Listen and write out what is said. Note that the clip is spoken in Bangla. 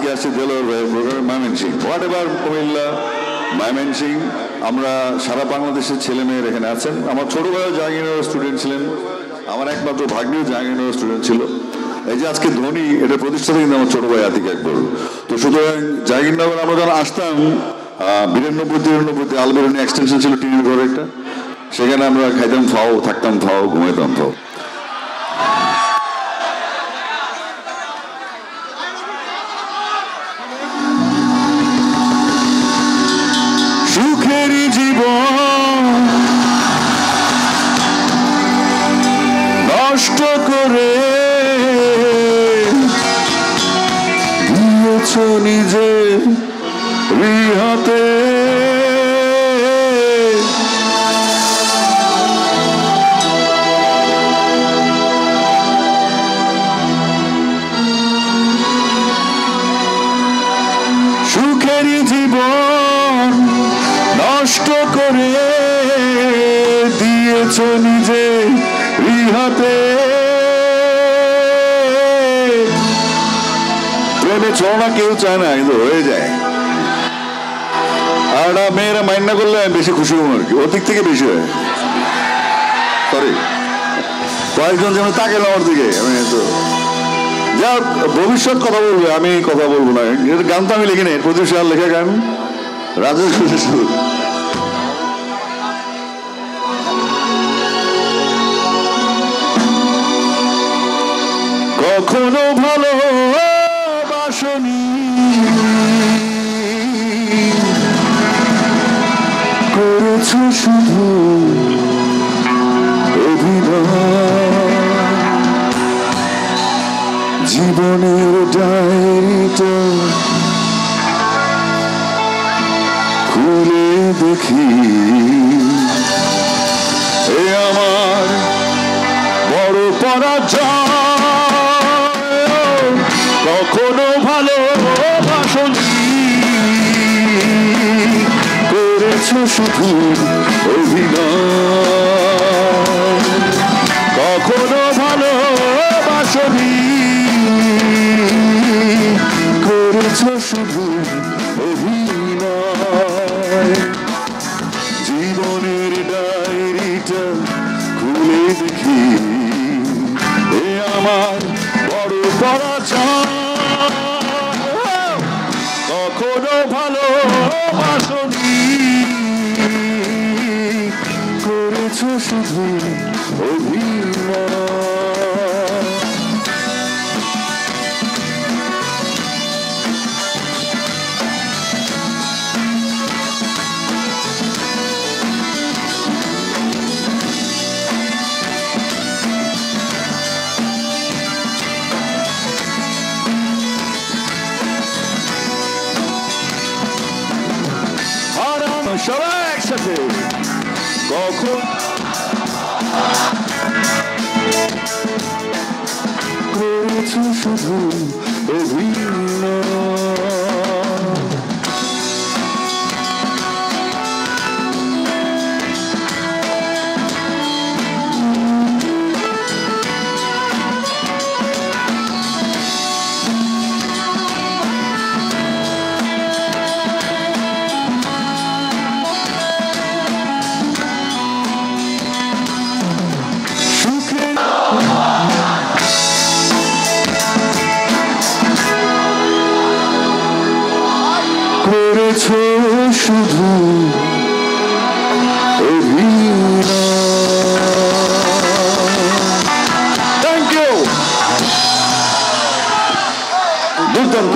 আজকে আসছে দেলোয়ার ভাই প্রোগ্রামে ময়মনসিং, হোয়াট এভার কুমিল্লা, ময়মনসিং, আমরা সারা বাংলাদেশের ছেলেমেয়ের এখানে আছেন। আমার ছোট ভাইও জাহাঙ্গীরনগর স্টুডেন্ট ছিলেন, আমার একমাত্র ভাগ্নিও জাহাঙ্গীরনগর স্টুডেন্ট ছিল। এই যে আজকে ধোনি, এটা প্রতিষ্ঠাতা কিন্তু আমার ছোট ভাই আতিক আকবর। তো সুতরাং জাহাঙ্গীরনগর আমরা যখন আসতাম 92-93 আলবেরনি এক্সটেনশন ছিল টিনের ঘরে একটা, সেখানে আমরা খাইতাম ফাও, থাকতাম ফাও, ঘুমাইতাম ফাও। সুখেরই জীবন নষ্ট করে দিয়েছ নিজের হাতে, সুখেরই জীবন নষ্ট করে দিয়েছ নিজে হাতে। প্রেমে ছড়া কেউ চায় না, কিন্তু হয়ে যায়। আর মেয়েরা মাইন্ড না করলে বেশি খুশি হবো আর কি, ওর দিক থেকে বেশি হয়। সরি, কয়েকজন যেন তাকে আমার দিকে, আমি তো যা ভবিষ্যৎ কথা বলবে, আমি কথা বলবো না। গান তো আমি লিখি নাই, প্রদীপ সাহার লেখা গান, রাজেশ সুর। কখনো ভালোবাসনি করেছ শুধু অভিনয়, জীবনের ডায়েরিটা খুলে দেখি, এ আমার বড় পরাজয়। কখনো ভালোবাসনি করেছ শুধু অভিনয়, কখনো ভালোবাসনি করেছ শুধু অভিনয়, জীবনের ডায়েরিটা খুলে দেখি, এ আমার বড় পরাজয়। কখনো ভালোবাসনি করেছ শুধু অভিনয়। সবাই একসাথে, কখন করেছ শুধু অভিনয়। করেছ শুধু অভিনয়। থ্যাংক ইউ, দুর্দান্ত।